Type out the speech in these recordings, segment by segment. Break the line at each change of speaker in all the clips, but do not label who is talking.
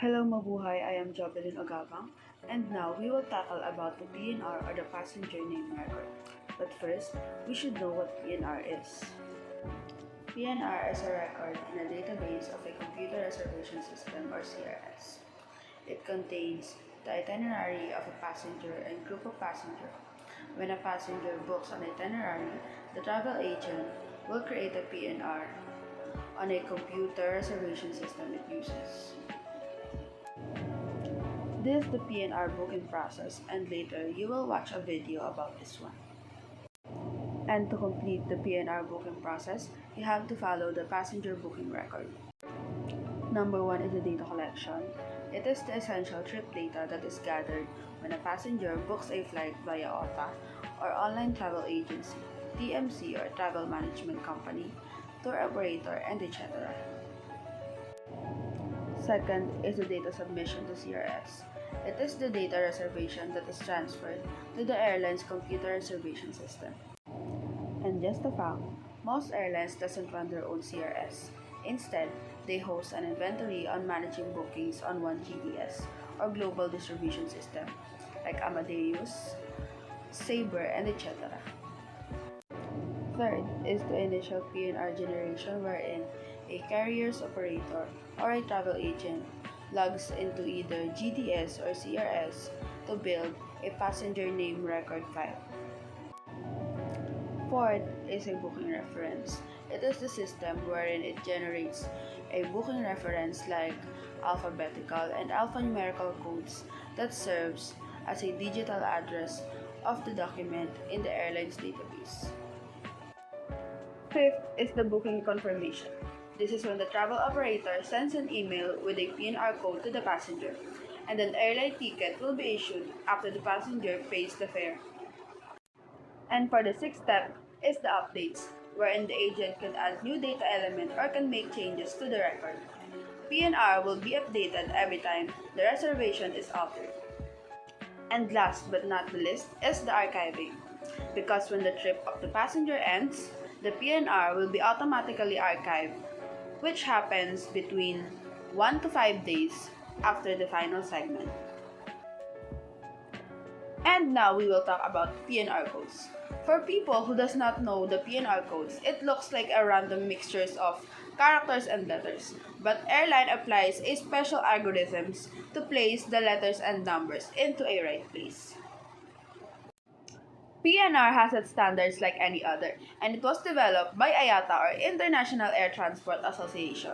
Hello mabuhay, I am Jobelyn Ogabang, and now we will tackle about the PNR or the passenger name record. But first, we should know what PNR is. PNR is a record in a database of a computer reservation system or CRS. It contains the itinerary of a passenger and group of passengers. When a passenger books an itinerary, the travel agent will create a PNR on a computer reservation system it uses. This is the PNR booking process, and later you will watch a video about this one. And to complete the PNR booking process, you have to follow the passenger booking record. Number 1 is the data collection. It is the essential trip data that is gathered when a passenger books a flight via OTA or online travel agency, TMC or travel management company, tour operator, and etc. Second is the data submission to CRS. It is the data reservation that is transferred to the airline's computer reservation system. And just a fact, most airlines doesn't run their own CRS. Instead, they host an inventory on managing bookings on one GDS or global distribution system like Amadeus, Sabre, and etc. Third is the initial PNR generation wherein a carrier's operator or a travel agent logs into either GDS or CRS to build a passenger name record file. Fourth is a booking reference. It is the system wherein it generates a booking reference like alphabetical and alphanumerical codes that serves as a digital address of the document in the airline's database. Fifth is the booking confirmation. This is when the travel operator sends an email with a PNR code to the passenger, and an airline ticket will be issued after the passenger pays the fare. And for the sixth step is the updates, wherein the agent can add new data element or can make changes to the record. PNR will be updated every time the reservation is altered. And last but not the least is the archiving, because when the trip of the passenger ends, the PNR will be automatically archived, which happens between 1 to 5 days after the final segment. And now we will talk about PNR codes. For people who does not know the PNR codes, it looks like a random mixtures of characters and letters, but airline applies a special algorithms to place the letters and numbers into a right place. PNR has its standards like any other, and it was developed by IATA or International Air Transport Association,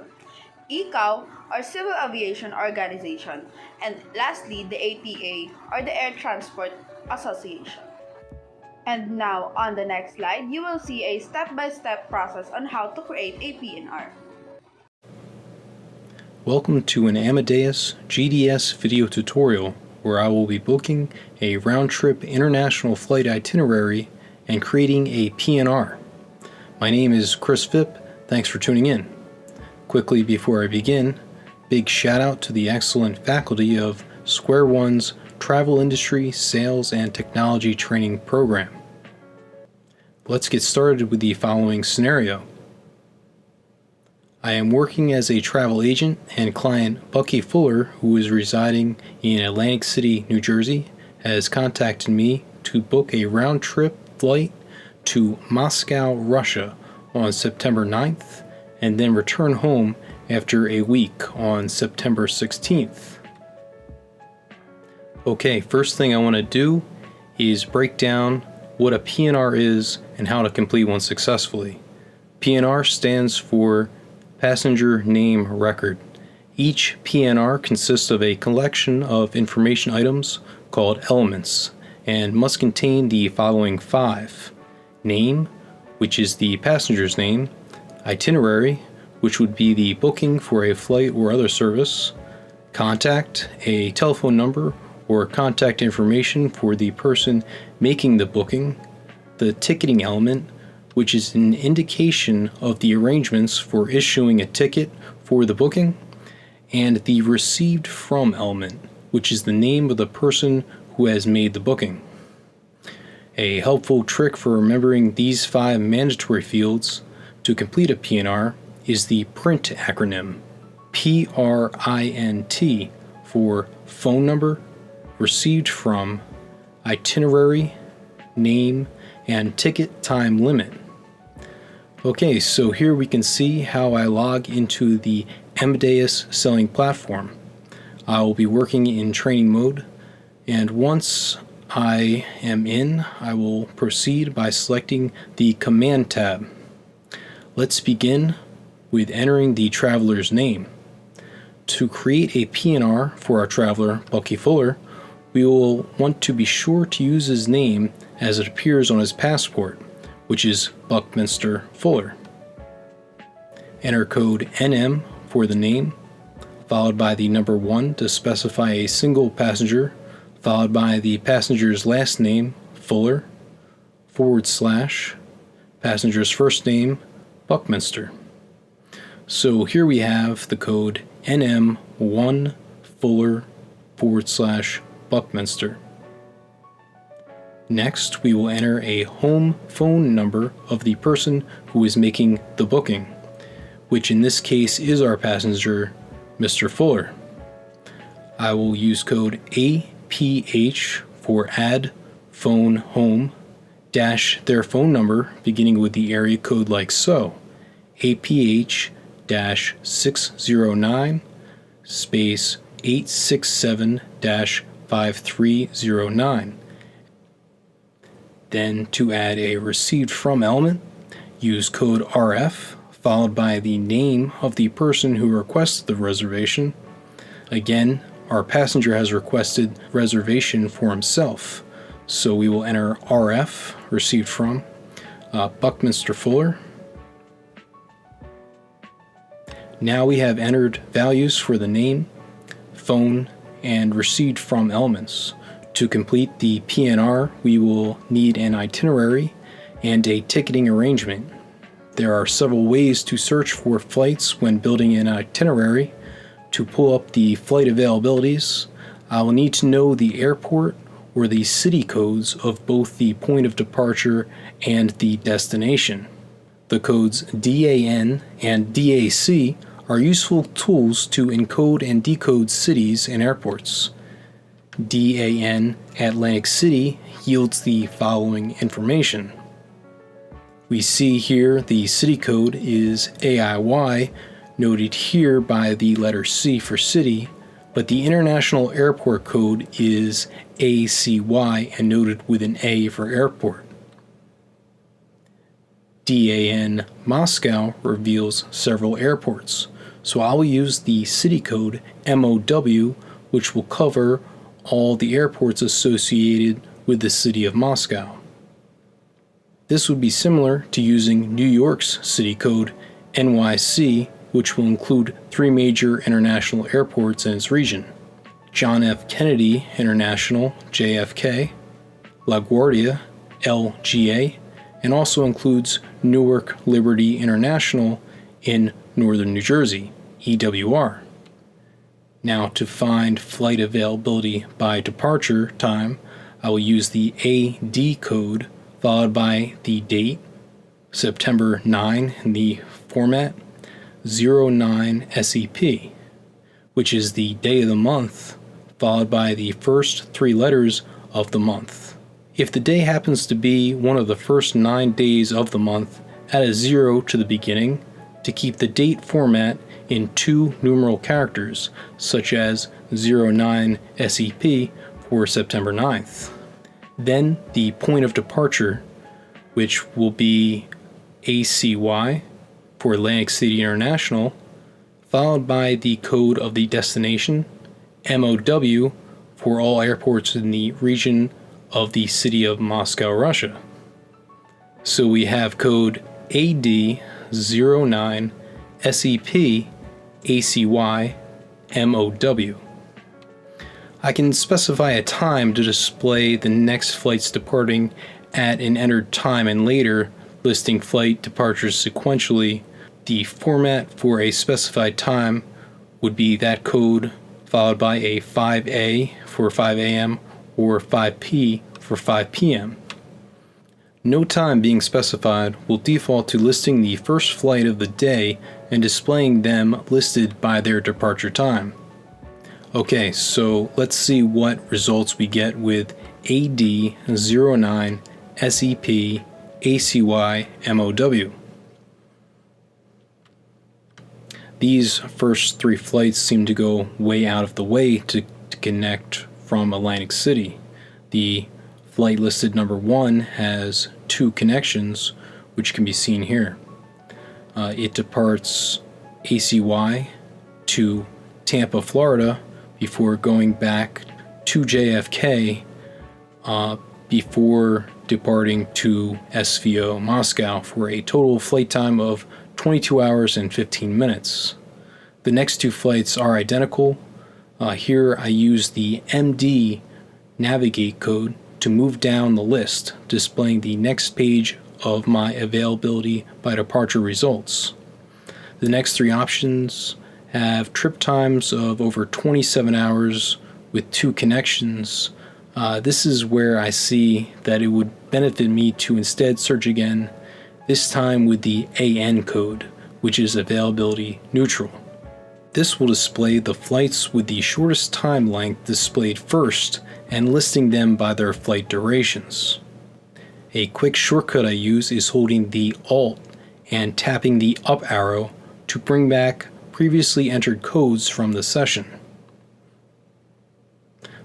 ICAO or Civil Aviation Organization, and lastly the ATA or the Air Transport Association. And now on the next slide, you will see a step-by-step process on how to create a PNR.
Welcome to an Amadeus GDS video tutorial where I will be booking a round-trip international flight itinerary and creating a PNR. My name is Chris Phipp. Thanks for tuning in. Quickly before I begin, big shout out to the excellent faculty of Square One's Travel Industry, Sales, and Technology Training Program. Let's get started with the following scenario. I am working as a travel agent, and client Bucky Fuller, who is residing in Atlantic City, New Jersey, has contacted me to book a round-trip flight to Moscow, Russia on September 9th, and then return home after a week on September 16th. Okay, first thing I want to do is break down what a PNR is and how to complete one successfully. PNR stands for Passenger Name Record. Each PNR consists of a collection of information items called elements and must contain the following 5. Name, which is the passenger's name. Itinerary, which would be the booking for a flight or other service. Contact, a telephone number or contact information for the person making the booking. The ticketing element, which is an indication of the arrangements for issuing a ticket for the booking, and the received from element, which is the name of the person who has made the booking. A helpful trick for remembering these 5 mandatory fields to complete a PNR is the PRINT acronym, PRINT, for phone number, received from, itinerary, name, and ticket time limit. Okay, so here we can see how I log into the Amadeus selling platform. I will be working in training mode, and once I am in, I will proceed by selecting the Command tab. Let's begin with entering the traveler's name. To create a PNR for our traveler, Bucky Fuller, we will want to be sure to use his name as it appears on his passport, which is Buckminster Fuller. Enter code NM for the name, followed by the number 1 to specify a single passenger, followed by the passenger's last name, Fuller, / passenger's first name, Buckminster. So here we have the code NM1 Fuller / Buckminster. Next, we will enter a home phone number of the person who is making the booking, which in this case is our passenger, Mr. Fuller. I will use code APH for add phone home dash their phone number beginning with the area code like so, APH dash 609 space 867 dash 5309. Then to add a received from element, use code RF followed by the name of the person who requested the reservation. Again, our passenger has requested reservation for himself, so we will enter RF, received from, Buckminster Fuller. Now we have entered values for the name, phone, and received from elements. To complete the PNR, we will need an itinerary and a ticketing arrangement. There are several ways to search for flights when building an itinerary. To pull up the flight availabilities, I will need to know the airport or the city codes of both the point of departure and the destination. The codes DAN and DAC are useful tools to encode and decode cities and airports. DAN Atlantic City yields the following information. We see here the city code is AIY, noted here by the letter C for city, but the international airport code is ACY and noted with an A for airport. DAN Moscow reveals several airports, so I will use the city code MOW, which will cover all the airports associated with the city of Moscow. This would be similar to using New York's city code NYC, which will include 3 major international airports in its region: John F. Kennedy International, JFK, LaGuardia, LGA, and also includes Newark Liberty International in northern New Jersey, EWR. Now to find flight availability by departure time, I will use the AD code followed by the date, September 9 in the format, 09 SEP, which is the day of the month, followed by the first 3 letters of the month. If the day happens to be one of the first 9 days of the month, add a 0 to the beginning to keep the date format in 2 numeral characters, such as 09 SEP for September 9th. Then the point of departure, which will be ACY for Atlantic City International, followed by the code of the destination, MOW for all airports in the region of the city of Moscow, Russia. So we have code AD09 SEP ACY MOW. I can specify a time to display the next flights departing at an entered time and later, listing flight departures sequentially. The format for a specified time would be that code followed by a 5A for 5 a.m. or 5P for 5 p.m. No time being specified will default to listing the first flight of the day and displaying them listed by their departure time. Okay, so let's see what results we get with AD09 SEP ACY MOW. These first 3 flights seem to go way out of the way to connect from Atlantic City. The flight listed number 1 has 2 connections, which can be seen here. It departs ACY to Tampa, Florida, before going back to JFK before departing to SVO Moscow for a total flight time of 22 hours and 15 minutes. The next 2 flights are identical. Here I use the MD navigate code to move down the list, displaying the next page of my availability by departure results. The next 3 options have trip times of over 27 hours with 2 connections. This is where I see that it would benefit me to instead search again, this time with the AN code, which is availability neutral. This will display the flights with the shortest time length displayed first and listing them by their flight durations. A quick shortcut I use is holding the Alt and tapping the up arrow to bring back previously entered codes from the session.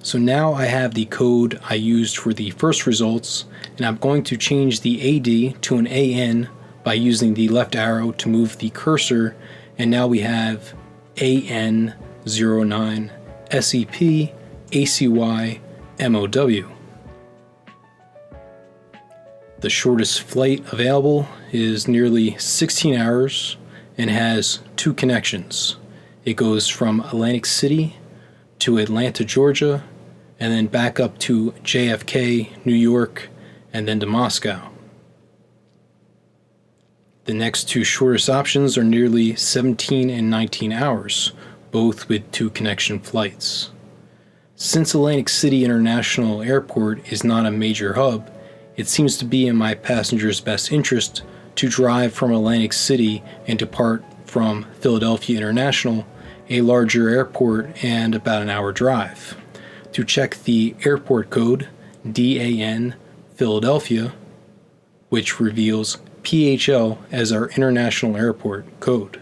So now I have the code I used for the first results, and I'm going to change the AD to an AN by using the left arrow to move the cursor, and now we have AN09 SEP ACY MOW. The shortest flight available is nearly 16 hours and has 2 connections. It goes from Atlantic City to Atlanta, Georgia, and then back up to JFK, New York, and then to Moscow. The next 2 shortest options are nearly 17 and 19 hours, both with 2 connection flights. Since Atlantic City International Airport is not a major hub, it seems to be in my passengers' best interest to drive from Atlantic City and depart from Philadelphia International, a larger airport and about an hour drive. To check the airport code, DAN Philadelphia, which reveals PHL as our international airport code.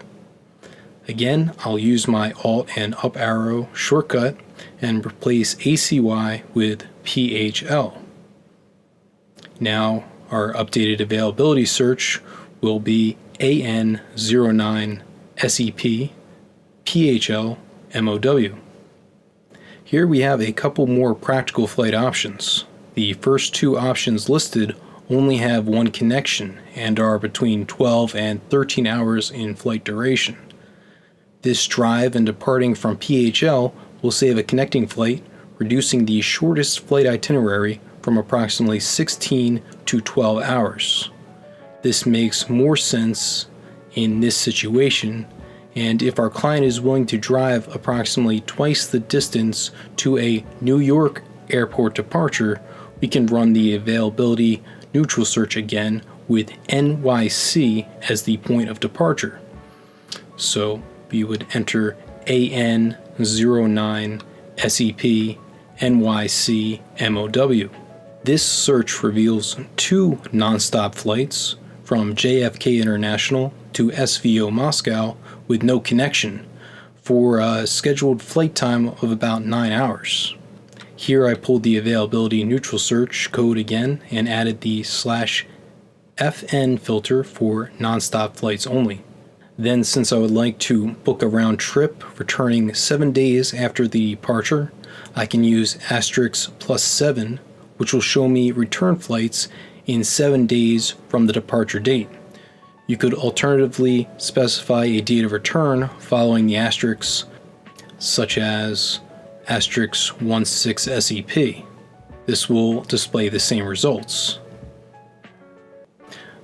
Again, I'll use my Alt and up arrow shortcut and replace ACY with PHL. Now, our updated availability search will be AN09 SEP PHL MOW. Here we have a couple more practical flight options. The first 2 options listed only have 1 connection and are between 12 and 13 hours in flight duration. This drive and departing from PHL will save a connecting flight, reducing the shortest flight itinerary from approximately 16 to 12 hours. This makes more sense in this situation, and if our client is willing to drive approximately twice the distance to a New York airport departure, we can run the availability neutral search again with NYC as the point of departure. So we would enter AN09 SEP NYC MOW. This search reveals 2 nonstop flights from JFK International to SVO Moscow with no connection for a scheduled flight time of about 9 hours. Here I pulled the availability neutral search code again and added the /FN filter for nonstop flights only. Then, since I would like to book a round trip returning 7 days after the departure, I can use *+7, which will show me return flights in 7 days from the departure date. You could alternatively specify a date of return following the asterisks, such as *16 SEP. This will display the same results.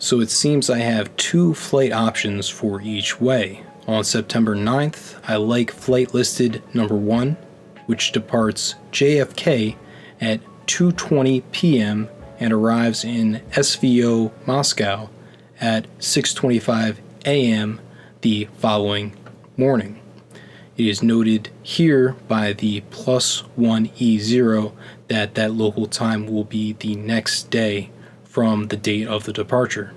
So it seems I have 2 flight options for each way. On September 9th, I like flight listed number 1, which departs JFK at 2:20 p.m. and arrives in SVO Moscow at 6:25 a.m. the following morning. it is noted here by the +1E0 that that local time will be the next day from the date of the departure.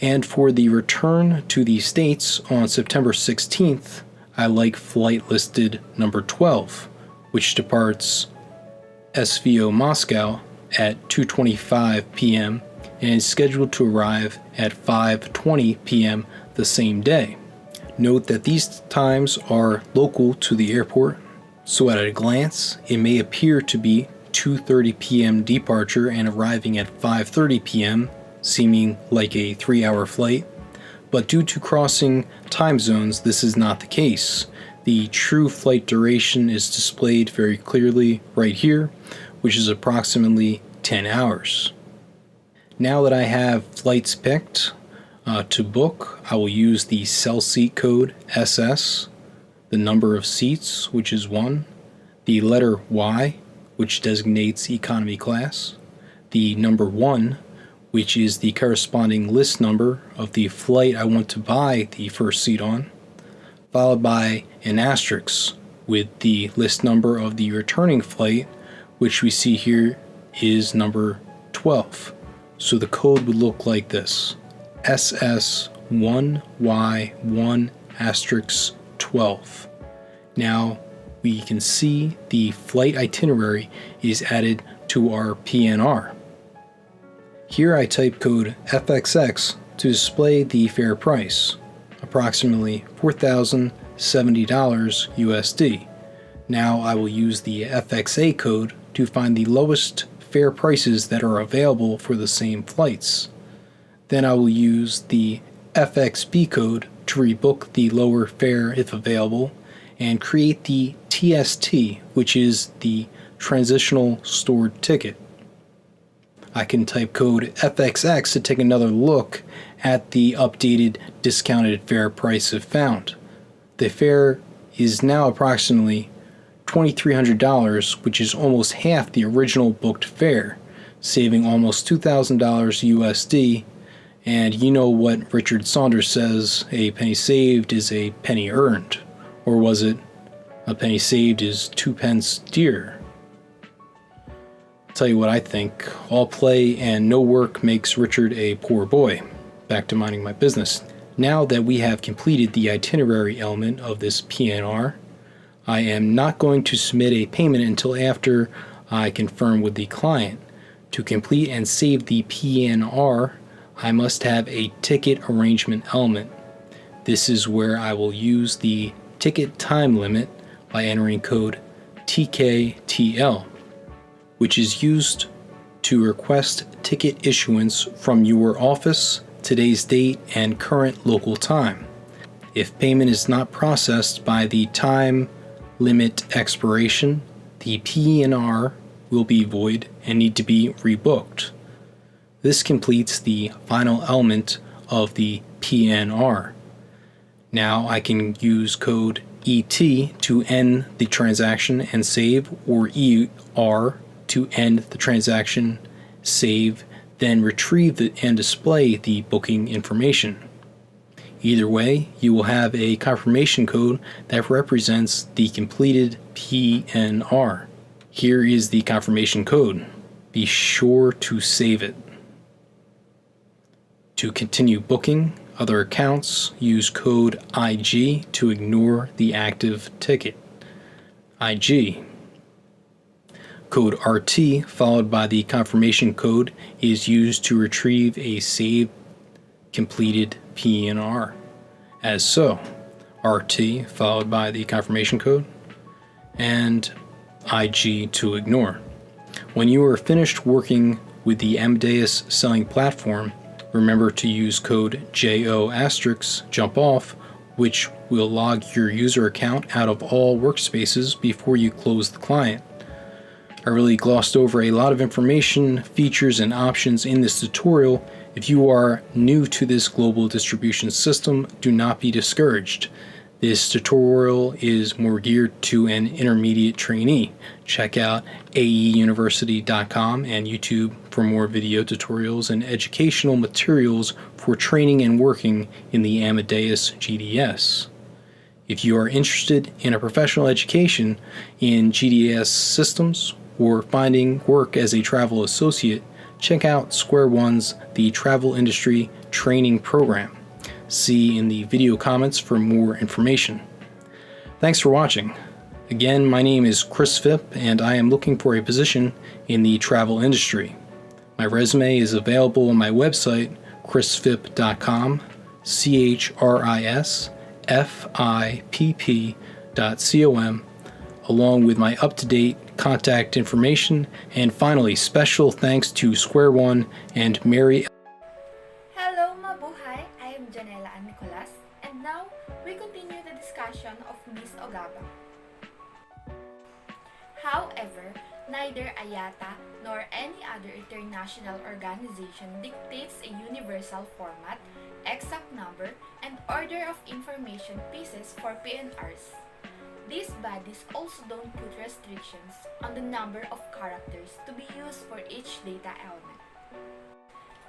And for the return to the States on September 16th, I like flight listed number 12, which departs SVO Moscow at 2:25 p.m. and is scheduled to arrive at 5:20 p.m. the same day. Note that these times are local to the airport, so at a glance, it may appear to be 2:30 p.m. departure and arriving at 5:30 p.m., seeming like a 3-hour flight, but due to crossing time zones, this is not the case. The true flight duration is displayed very clearly right here, which is approximately 10 hours. Now that I have flights picked to book, I will use the cell seat code SS, the number of seats, which is 1, the letter Y, which designates economy class, the number 1, which is the corresponding list number of the flight I want to buy the first seat on, followed by an asterisk with the list number of the returning flight, which we see here is number 12. So the code would look like this: SS1Y1*12. Now we can see the flight itinerary is added to our PNR. Here I type code FXX to display the fare price, approximately $4,070 USD. Now I will use the FXA code to find the lowest fare prices that are available for the same flights. Then I will use the FXB code to rebook the lower fare if available and create the TST, which is the transitional stored ticket. I can type code FXX to take another look at the updated discounted fare price if found. The fare is now approximately $2,300, which is almost half the original booked fare, saving almost $2,000 USD. And you know what Richard Saunders says, a penny saved is a penny earned. Or was it, a penny saved is 2 pence dear? Tell you what I think, all play and no work makes Richard a poor boy. Back to minding my business. Now that we have completed the itinerary element of this PNR, I am not going to submit a payment until after I confirm with the client. To complete and save the PNR, I must have a ticket arrangement element. This is where I will use the ticket time limit by entering code TKTL, which is used to request ticket issuance from your office, today's date, and current local time. If payment is not processed by the time limit expiration, the PNR will be void and need to be rebooked. This completes the final element of the PNR. Now I can use code ET to end the transaction and save, or ER to end the transaction, save, then retrieve and display the booking information. Either way, you will have a confirmation code that represents the completed PNR. Here is the confirmation code. Be sure to save it. To continue booking other accounts, use code IG to ignore the active ticket. IG. Code RT followed by the confirmation code is used to retrieve a saved completed PNR. As so, RT followed by the confirmation code and IG to ignore. When you are finished working with the Amadeus selling platform, remember to use code JO*, jump off, which will log your user account out of all workspaces before you close the client. I really glossed over a lot of information, features, and options in this tutorial. If you are new to this global distribution system, do not be discouraged. This tutorial is more geared to an intermediate trainee. Check out aeuniversity.com and YouTube for more video tutorials and educational materials for training and working in the Amadeus GDS. If you are interested in a professional education in GDS systems or finding work as a travel associate, check out Square One's The Travel Industry Training Program. See in the video comments for more information. Thanks for watching. Again, my name is Chris Phipp, and I am looking for a position in the travel industry. My resume is available on my website, chrisfipp.com, CHRISFIPP.com, along with my up-to-date contact information, and finally, special thanks to Square One and Mary.
Hello, mabuhay! I am Jhanella and Nicolas, and now we continue the discussion of Miss Ogabang. However, neither IATA nor any other international organization dictates a universal format, exact number, and order of information pieces for PNRs. These bodies also don't put restrictions on the number of characters to be used for each data element.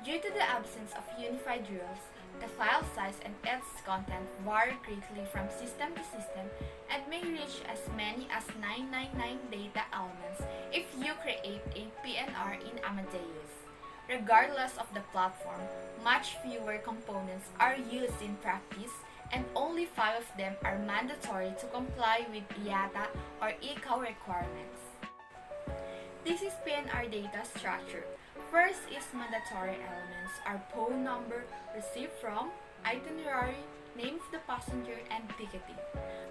Due to the absence of unified rules, the file size and its content vary greatly from system to system and may reach as many as 999 data elements if you create a PNR in Amadeus. Regardless of the platform, much fewer components are used in practice, and only 5 of them are mandatory to comply with IATA or ICAO requirements. This is PNR data structure. First is mandatory elements are phone number, received from, itinerary, name of the passenger, and ticketing.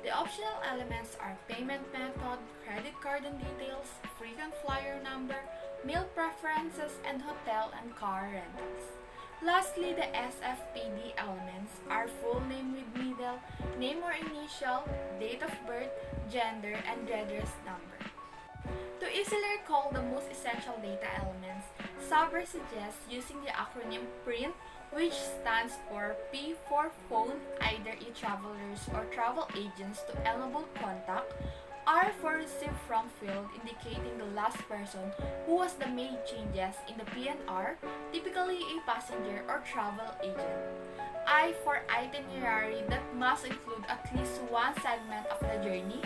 The optional elements are payment method, credit card and details, frequent flyer number, meal preferences, and hotel and car rentals. Lastly, the SFPD elements are full name with middle, name or initial, date of birth, gender, and address number. To easily recall the most essential data elements, Sabre suggests using the acronym PRINT, which stands for P for phone, either e-travelers or travel agents to enable contact, R for receive from field, indicating the last person who was the made changes in the PNR, typically a passenger or travel agent. I for itinerary that must include at least one segment of the journey,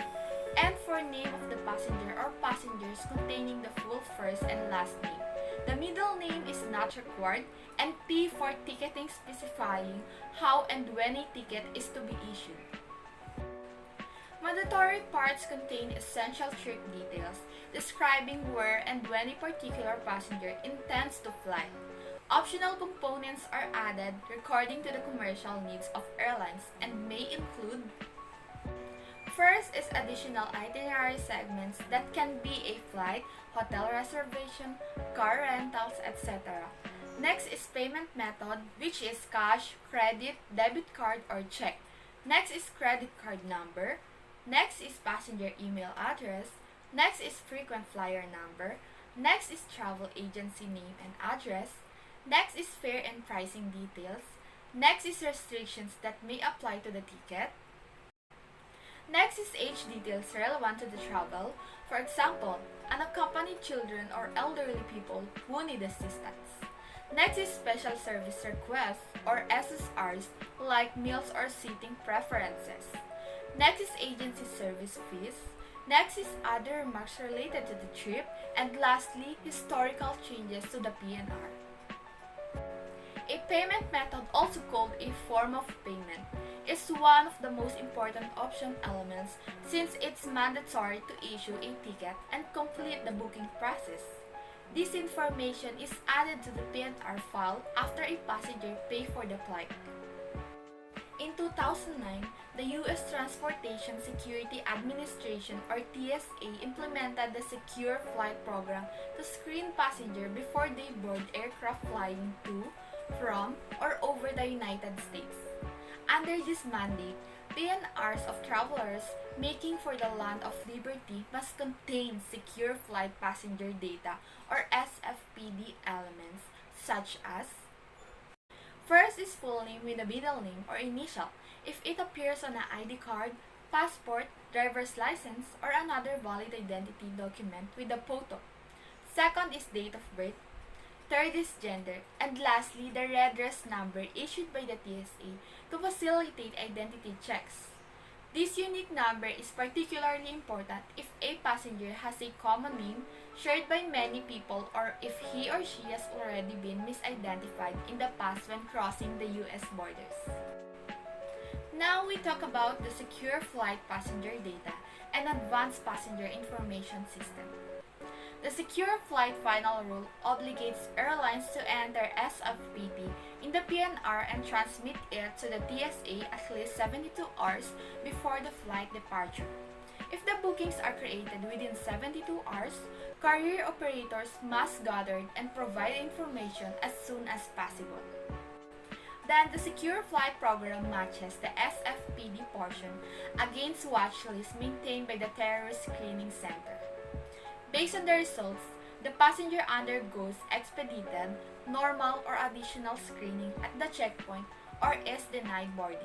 and for name of the passenger or passengers containing the full first and last name. The middle name is not required, and T for ticketing specifying how and when a ticket is to be issued. Mandatory parts contain essential trip details describing where and when a particular passenger intends to fly. Optional components are added according to the commercial needs of airlines and may include: first is additional itinerary segments that can be a flight, hotel reservation, car rentals, etc. Next is payment method, which is cash, credit, debit card, or check. Next is credit card number. Next is passenger email address. Next is frequent flyer number. Next is travel agency name and address. Next is fare and pricing details. Next is restrictions that may apply to the ticket. Next is age details relevant to the travel, for example, unaccompanied children or elderly people who need assistance. Next is special service requests or SSRs like meals or seating preferences. Next is agency service fees. Next is other remarks related to the trip, and lastly, historical changes to the PNR. A payment method, also called a form of payment, is one of the most important option elements since it's mandatory to issue a ticket and complete the booking process. This information is added to the PNR file after a passenger pays for the flight. In 2009, the U.S. Transportation Security Administration or TSA implemented the Secure Flight Program to screen passengers before they board aircraft flying to, from, or over the United States. Under this mandate, PNRs of travelers making for the land of liberty must contain secure flight passenger data or SFPD elements such as: first is full name with a middle name or initial if it appears on an ID card, passport, driver's license, or another valid identity document with a photo. Second is date of birth. Third is gender. And lastly, the address number issued by the TSA to facilitate identity checks. This unique number is particularly important if a passenger has a common name shared by many people or if he or she has already been misidentified in the past when crossing the US borders. Now we talk about the Secure Flight Passenger Data and Advanced Passenger Information System. The Secure Flight Final Rule obligates airlines to enter SFPD in the PNR and transmit it to the TSA at least 72 hours before the flight departure. If the bookings are created within 72 hours, carrier operators must gather and provide information as soon as possible. Then, the Secure Flight Program matches the SFPD portion against watch lists maintained by the Terrorist Screening Center. Based on the results, the passenger undergoes expedited, normal, or additional screening at the checkpoint or is denied boarding.